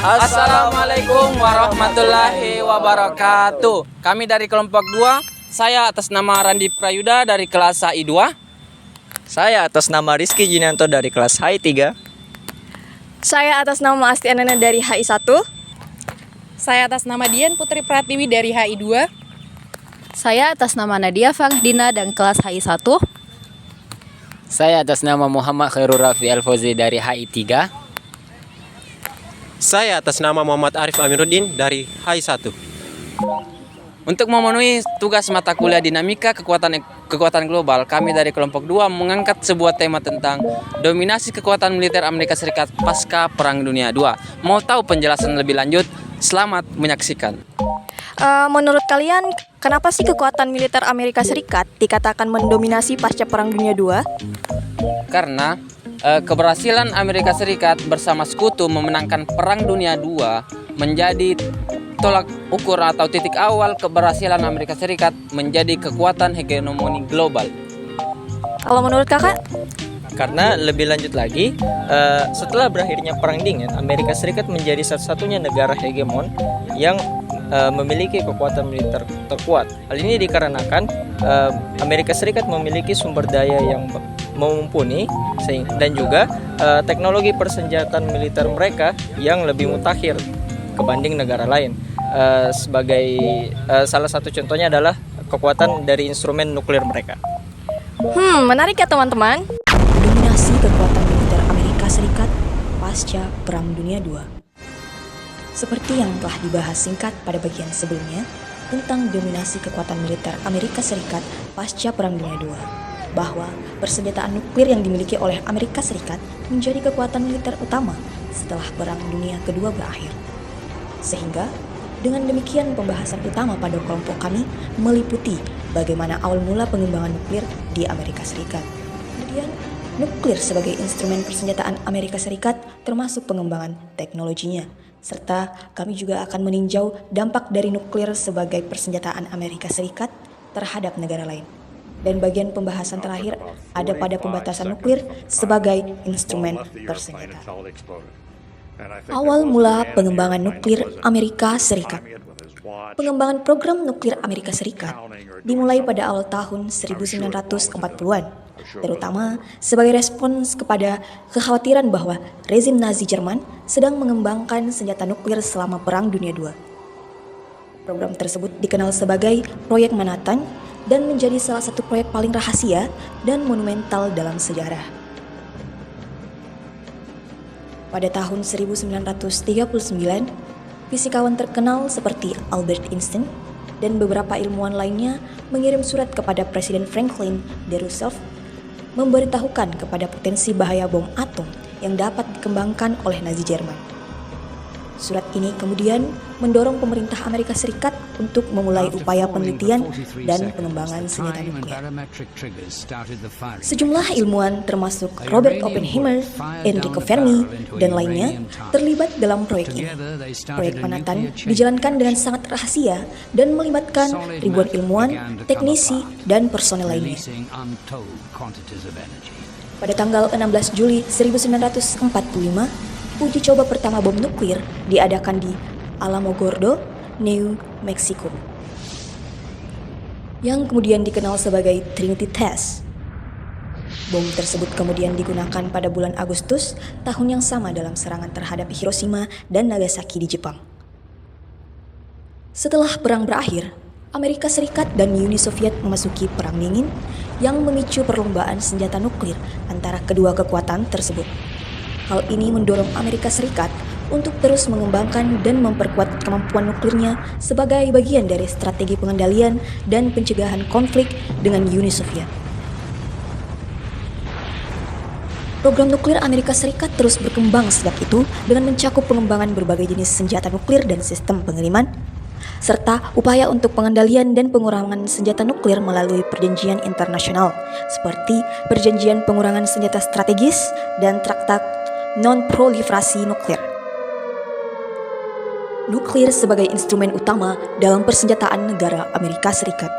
Assalamualaikum warahmatullahi wabarakatuh. Kami dari kelompok 2. Saya atas nama Randi Prayuda dari kelas HI2. Saya atas nama Rizky Jinianto dari kelas HI3. Saya atas nama Asti Anana dari HI1. Saya atas nama Dian Putri Pratiwi dari HI2. Saya atas nama Nadia Fagdina dan kelas HI1. Saya atas nama Muhammad Khairul Rafi Al-Fauzi dari HI3. Saya atas nama Muhammad Arif Amiruddin dari HI1. Untuk memenuhi tugas mata kuliah dinamika kekuatan global, kami dari kelompok 2 mengangkat sebuah tema tentang dominasi kekuatan militer Amerika Serikat pasca Perang Dunia II. Mau tahu penjelasan lebih lanjut? Selamat menyaksikan. Menurut kalian, kenapa sih kekuatan militer Amerika Serikat dikatakan mendominasi pasca Perang Dunia II? Karena keberhasilan Amerika Serikat bersama sekutu memenangkan Perang Dunia II menjadi tolak ukur atau titik awal keberhasilan Amerika Serikat menjadi kekuatan hegemoni global. Kalau menurut kakak? Karena lebih lanjut lagi, setelah berakhirnya Perang Dingin, Amerika Serikat menjadi satu-satunya negara hegemon yang memiliki kekuatan militer terkuat. Hal ini dikarenakan Amerika Serikat memiliki sumber daya yang mumpuni dan juga teknologi persenjataan militer mereka yang lebih mutakhir kebanding negara lain. Sebagai salah satu contohnya adalah kekuatan dari instrumen nuklir mereka. Menarik ya teman-teman. Dominasi kekuatan militer Amerika Serikat pasca Perang Dunia II. Seperti yang telah dibahas singkat pada bagian sebelumnya tentang dominasi kekuatan militer Amerika Serikat pasca Perang Dunia II, bahwa persenjataan nuklir yang dimiliki oleh Amerika Serikat menjadi kekuatan militer utama setelah Perang Dunia Kedua berakhir. Sehingga dengan demikian pembahasan utama pada kelompok kami meliputi bagaimana awal mula pengembangan nuklir di Amerika Serikat. Kemudian nuklir sebagai instrumen persenjataan Amerika Serikat termasuk pengembangan teknologinya. Serta kami juga akan meninjau dampak dari nuklir sebagai persenjataan Amerika Serikat terhadap negara lain. Dan bagian pembahasan terakhir ada pada pembatasan nuklir sebagai instrumen persenjataan. Awal mula pengembangan nuklir Amerika Serikat. Pengembangan program nuklir Amerika Serikat dimulai pada awal tahun 1940-an, terutama sebagai respons kepada kekhawatiran bahwa rezim Nazi Jerman sedang mengembangkan senjata nuklir selama Perang Dunia II. Program tersebut dikenal sebagai Proyek Manhattan dan menjadi salah satu proyek paling rahasia dan monumental dalam sejarah. Pada tahun 1939, fisikawan terkenal seperti Albert Einstein dan beberapa ilmuwan lainnya mengirim surat kepada Presiden Franklin D. Roosevelt memberitahukan kepada potensi bahaya bom atom yang dapat dikembangkan oleh Nazi Jerman. Surat ini kemudian mendorong pemerintah Amerika Serikat untuk memulai upaya penelitian dan pengembangan senjata nuklir. Sejumlah ilmuwan termasuk Robert Oppenheimer, Enrico Fermi, dan lainnya terlibat dalam proyek ini. Proyek Manhattan dijalankan dengan sangat rahasia dan melibatkan ribuan ilmuwan, teknisi, dan personel lainnya. Pada tanggal 16 Juli 1945, uji coba pertama bom nuklir diadakan di Alamogordo, New Mexico, yang kemudian dikenal sebagai Trinity Test. Bom tersebut kemudian digunakan pada bulan Agustus tahun yang sama dalam serangan terhadap Hiroshima dan Nagasaki di Jepang. Setelah perang berakhir, Amerika Serikat dan Uni Soviet memasuki Perang Dingin yang memicu perlombaan senjata nuklir antara kedua kekuatan tersebut. Hal ini mendorong Amerika Serikat untuk terus mengembangkan dan memperkuat kemampuan nuklirnya sebagai bagian dari strategi pengendalian dan pencegahan konflik dengan Uni Soviet. Program nuklir Amerika Serikat terus berkembang sejak itu dengan mencakup pengembangan berbagai jenis senjata nuklir dan sistem pengiriman, serta upaya untuk pengendalian dan pengurangan senjata nuklir melalui perjanjian internasional seperti Perjanjian Pengurangan Senjata Strategis dan Traktat Non-Proliferasi Nuklir. Nuklir sebagai instrumen utama dalam persenjataan negara Amerika Serikat.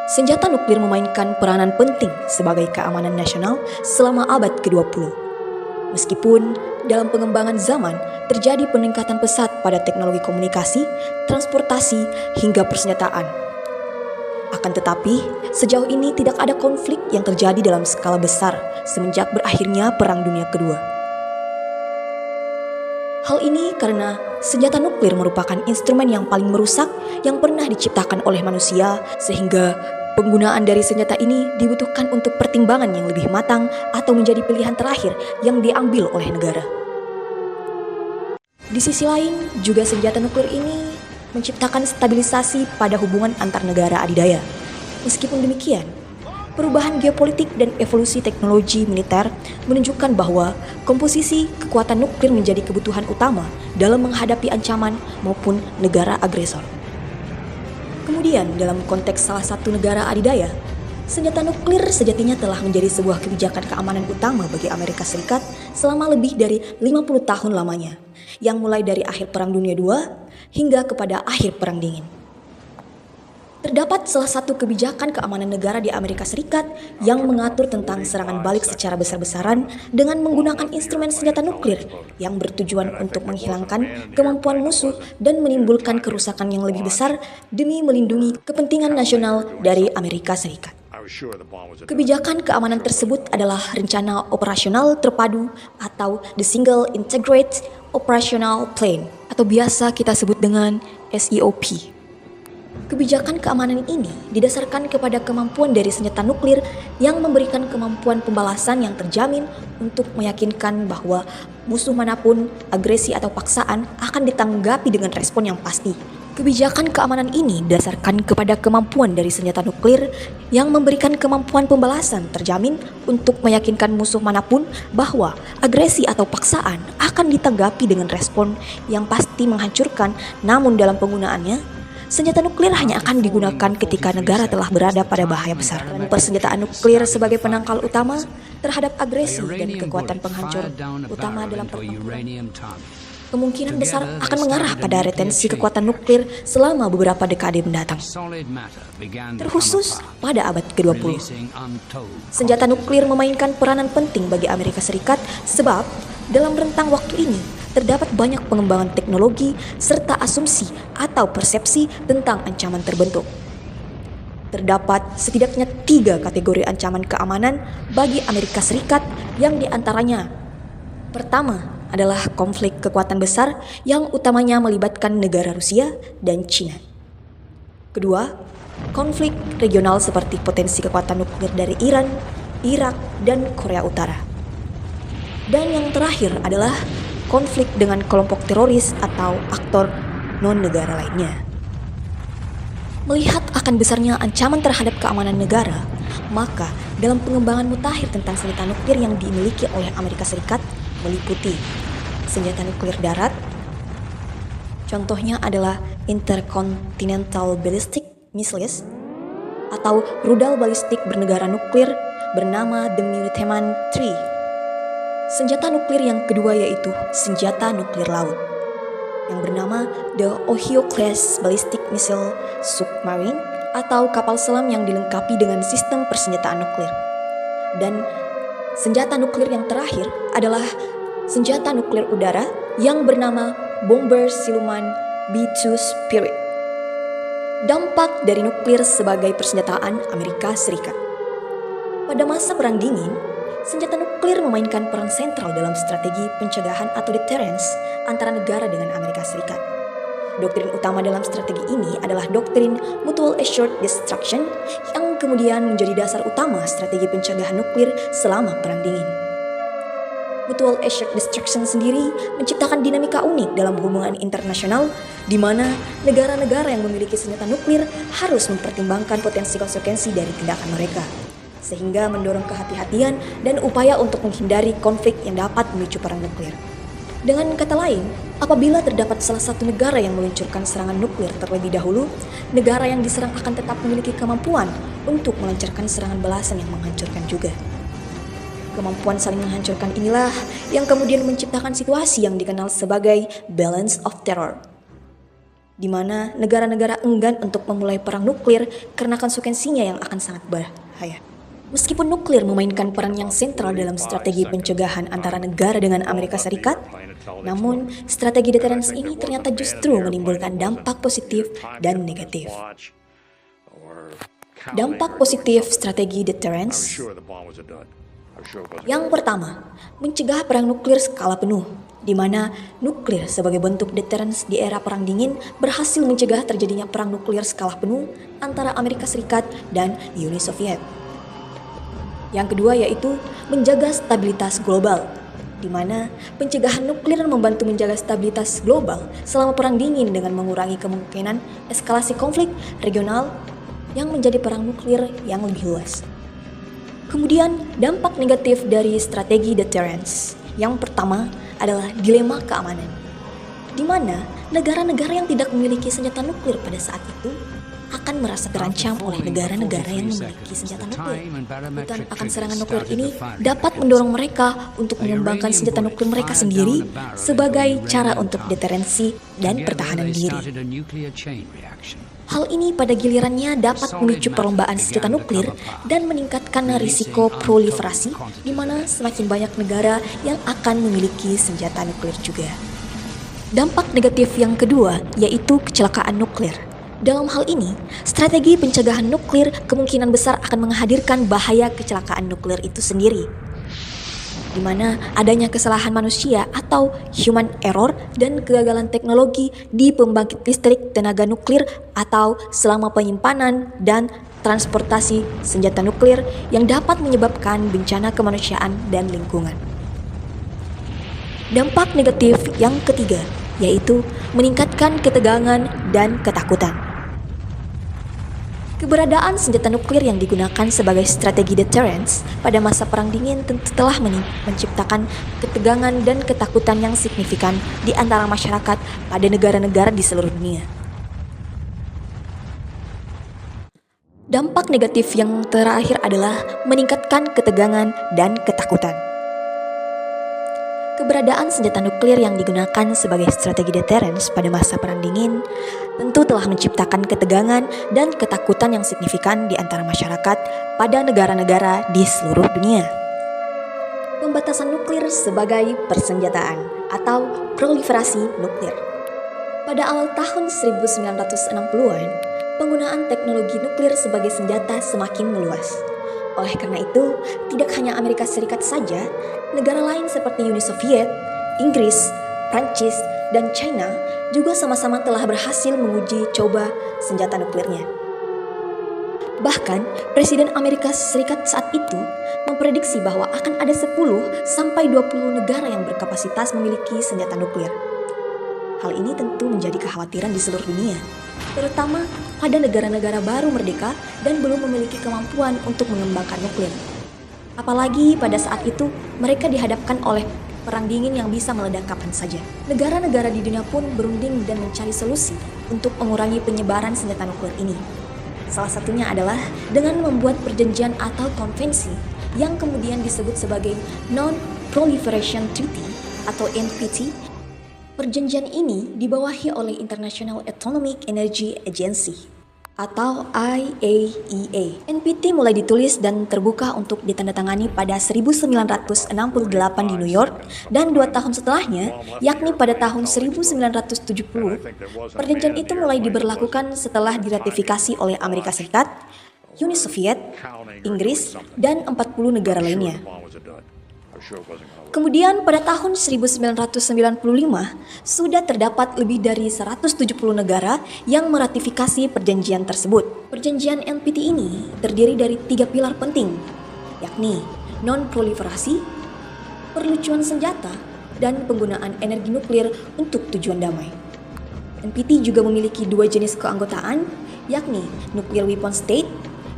Senjata nuklir memainkan peranan penting sebagai keamanan nasional selama abad ke-20. Meskipun dalam pengembangan zaman, terjadi peningkatan pesat pada teknologi komunikasi, transportasi, hingga persenjataan. Akan tetapi, sejauh ini tidak ada konflik yang terjadi dalam skala besar semenjak berakhirnya Perang Dunia Kedua. Hal ini karena senjata nuklir merupakan instrumen yang paling merusak yang pernah diciptakan oleh manusia, sehingga penggunaan dari senjata ini dibutuhkan untuk pertimbangan yang lebih matang atau menjadi pilihan terakhir yang diambil oleh negara. Di sisi lain, juga senjata nuklir ini menciptakan stabilisasi pada hubungan antar negara adidaya. Meskipun demikian, perubahan geopolitik dan evolusi teknologi militer menunjukkan bahwa komposisi kekuatan nuklir menjadi kebutuhan utama dalam menghadapi ancaman maupun negara agresor. Kemudian, dalam konteks salah satu negara adidaya, senjata nuklir sejatinya telah menjadi sebuah kebijakan keamanan utama bagi Amerika Serikat selama lebih dari 50 tahun lamanya, yang mulai dari akhir Perang Dunia II hingga kepada akhir Perang Dingin. Terdapat salah satu kebijakan keamanan negara di Amerika Serikat yang mengatur tentang serangan balik secara besar-besaran dengan menggunakan instrumen senjata nuklir yang bertujuan untuk menghilangkan kemampuan musuh dan menimbulkan kerusakan yang lebih besar demi melindungi kepentingan nasional dari Amerika Serikat. Kebijakan keamanan tersebut adalah Rencana Operasional Terpadu atau The Single Integrated Operational Plan atau biasa kita sebut dengan SEOP. Kebijakan keamanan ini didasarkan kepada kemampuan dari senjata nuklir yang memberikan kemampuan pembalasan yang terjamin untuk meyakinkan bahwa musuh manapun, agresi atau paksaan akan ditanggapi dengan respon yang pasti. Kebijakan keamanan ini didasarkan kepada kemampuan dari senjata nuklir yang memberikan kemampuan pembalasan terjamin untuk meyakinkan musuh manapun bahwa agresi atau paksaan akan ditanggapi dengan respon yang pasti menghancurkan, namun dalam penggunaannya, senjata nuklir hanya akan digunakan ketika negara telah berada pada bahaya besar. Dan persenjataan nuklir sebagai penangkal utama terhadap agresi dan kekuatan penghancur utama dalam pertempuran kemungkinan besar akan mengarah pada retensi kekuatan nuklir selama beberapa dekade mendatang, terkhusus pada abad ke-20. Senjata nuklir memainkan peranan penting bagi Amerika Serikat sebab dalam rentang waktu ini terdapat banyak pengembangan teknologi serta asumsi atau persepsi tentang ancaman terbentuk. Terdapat setidaknya 3 kategori ancaman keamanan bagi Amerika Serikat yang diantaranya: pertama adalah konflik kekuatan besar yang utamanya melibatkan negara Rusia dan China. Kedua, konflik regional seperti potensi kekuatan nuklir dari Iran, Irak, dan Korea Utara. Dan yang terakhir adalah konflik dengan kelompok teroris atau aktor non-negara lainnya. Melihat akan besarnya ancaman terhadap keamanan negara, maka dalam pengembangan mutakhir tentang senjata nuklir yang dimiliki oleh Amerika Serikat meliputi senjata nuklir darat, contohnya adalah Intercontinental Ballistic Missiles atau rudal balistik bernegara nuklir bernama The Minuteman III. Senjata nuklir yang kedua yaitu senjata nuklir laut yang bernama The Ohio Class Ballistic Missile Submarine atau kapal selam yang dilengkapi dengan sistem persenjataan nuklir. Dan senjata nuklir yang terakhir adalah senjata nuklir udara yang bernama Bomber Siluman B-2 Spirit. Dampak dari nuklir sebagai persenjataan Amerika Serikat. Pada masa Perang Dingin, senjata nuklir memainkan peran sentral dalam strategi pencegahan atau deterrence antara negara dengan Amerika Serikat. Doktrin utama dalam strategi ini adalah doktrin Mutual Assured Destruction yang kemudian menjadi dasar utama strategi pencegahan nuklir selama Perang Dingin. Mutual Assured Destruction sendiri menciptakan dinamika unik dalam hubungan internasional di mana negara-negara yang memiliki senjata nuklir harus mempertimbangkan potensi konsekuensi dari tindakan mereka, sehingga mendorong kehati-hatian dan upaya untuk menghindari konflik yang dapat memicu perang nuklir. Dengan kata lain, apabila terdapat salah satu negara yang meluncurkan serangan nuklir terlebih dahulu, negara yang diserang akan tetap memiliki kemampuan untuk melancarkan serangan balasan yang menghancurkan juga. Kemampuan saling menghancurkan inilah yang kemudian menciptakan situasi yang dikenal sebagai balance of terror, di mana negara-negara enggan untuk memulai perang nuklir karena konsekuensinya yang akan sangat berbahaya. Meskipun nuklir memainkan peran yang sentral dalam strategi pencegahan antara negara dengan Amerika Serikat, namun strategi deterrence ini ternyata justru menimbulkan dampak positif dan negatif. Dampak positif strategi deterrence. Yang pertama, mencegah perang nuklir skala penuh, di mana nuklir sebagai bentuk deterrence di era Perang Dingin berhasil mencegah terjadinya perang nuklir skala penuh antara Amerika Serikat dan Uni Soviet. Yang kedua yaitu menjaga stabilitas global, di mana pencegahan nuklir membantu menjaga stabilitas global selama Perang Dingin dengan mengurangi kemungkinan eskalasi konflik regional yang menjadi perang nuklir yang lebih luas. Kemudian, dampak negatif dari strategi deterrence. Yang pertama adalah dilema keamanan, di mana negara-negara yang tidak memiliki senjata nuklir pada saat itu akan merasa terancam oleh negara-negara yang memiliki senjata nuklir. Hutan akan serangan nuklir ini dapat mendorong mereka untuk mengembangkan senjata nuklir mereka sendiri sebagai cara untuk deterensi dan pertahanan diri. Hal ini pada gilirannya dapat memicu perlombaan senjata nuklir dan meningkatkan risiko proliferasi, di mana semakin banyak negara yang akan memiliki senjata nuklir juga. Dampak negatif yang kedua yaitu kecelakaan nuklir. Dalam hal ini, strategi pencegahan nuklir kemungkinan besar akan menghadirkan bahaya kecelakaan nuklir itu sendiri, di mana adanya kesalahan manusia atau human error dan kegagalan teknologi di pembangkit listrik tenaga nuklir atau selama penyimpanan dan transportasi senjata nuklir yang dapat menyebabkan bencana kemanusiaan dan lingkungan. Dampak negatif yang ketiga yaitu meningkatkan ketegangan dan ketakutan. Keberadaan senjata nuklir yang digunakan sebagai strategi deterrence pada masa Perang Dingin tentu telah menciptakan ketegangan dan ketakutan yang signifikan di antara masyarakat pada negara-negara di seluruh dunia. Dampak negatif yang terakhir adalah meningkatkan ketegangan dan ketakutan. Keberadaan senjata nuklir yang digunakan sebagai strategi deterrence pada masa Perang Dingin tentu telah menciptakan ketegangan dan ketakutan yang signifikan di antara masyarakat pada negara-negara di seluruh dunia. Pembatasan nuklir sebagai persenjataan atau proliferasi nuklir. Pada awal tahun 1960-an, penggunaan teknologi nuklir sebagai senjata semakin meluas. Oleh karena itu, tidak hanya Amerika Serikat saja, negara lain seperti Uni Soviet, Inggris, Prancis, dan China juga sama-sama telah berhasil menguji coba senjata nuklirnya. Bahkan, Presiden Amerika Serikat saat itu memprediksi bahwa akan ada 10 sampai 20 negara yang berkapasitas memiliki senjata nuklir. Hal ini tentu menjadi kekhawatiran di seluruh dunia, terutama pada negara-negara baru merdeka dan belum memiliki kemampuan untuk mengembangkan nuklir. Apalagi pada saat itu mereka dihadapkan oleh perang dingin yang bisa meledak kapan saja. Negara-negara di dunia pun berunding dan mencari solusi untuk mengurangi penyebaran senjata nuklir ini. Salah satunya adalah dengan membuat perjanjian atau konvensi yang kemudian disebut sebagai Non-Proliferation Treaty atau NPT. Perjanjian ini dibawahi oleh International Atomic Energy Agency atau IAEA. NPT mulai ditulis dan terbuka untuk ditandatangani pada 1968 di New York dan 2 tahun setelahnya, yakni pada tahun 1970, perjanjian itu mulai diberlakukan setelah diratifikasi oleh Amerika Serikat, Uni Soviet, Inggris, dan 40 negara lainnya. Kemudian pada tahun 1995 sudah terdapat lebih dari 170 negara yang meratifikasi perjanjian tersebut. Perjanjian NPT ini terdiri dari 3 pilar penting, yakni non-proliferasi, perlucuan senjata, dan penggunaan energi nuklir untuk tujuan damai. NPT juga memiliki 2 jenis keanggotaan, yakni Nuclear Weapon State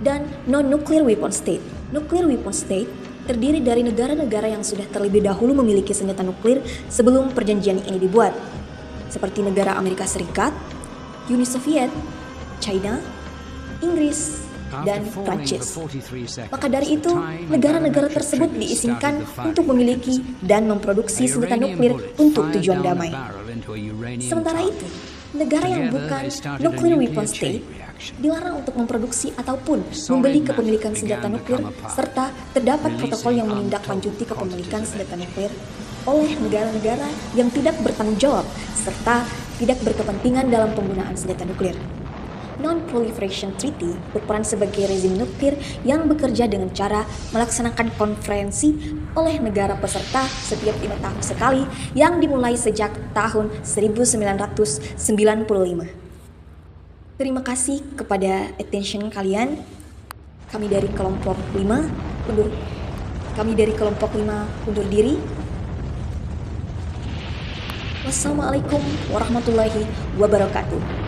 dan Non-Nuclear Weapon State. Nuclear Weapon State terdiri dari negara-negara yang sudah terlebih dahulu memiliki senjata nuklir sebelum perjanjian ini dibuat, seperti negara Amerika Serikat, Uni Soviet, China, Inggris, dan Prancis. Maka dari itu, negara-negara tersebut diizinkan untuk memiliki dan memproduksi senjata nuklir untuk tujuan damai. Sementara itu, Negara yang bukan nuclear weapon state dilarang untuk memproduksi ataupun membeli kepemilikan senjata nuklir, serta terdapat protokol yang menindaklanjuti kepemilikan senjata nuklir oleh negara-negara yang tidak bertanggung jawab serta tidak berkepentingan dalam penggunaan senjata nuklir. Non-Proliferation Treaty berperan sebagai rezim nuklir yang bekerja dengan cara melaksanakan konferensi oleh negara peserta setiap 5 tahun sekali yang dimulai sejak tahun 1995. Terima kasih kepada attention kalian. Kami dari kelompok 5 undur diri. Wassalamualaikum warahmatullahi wabarakatuh.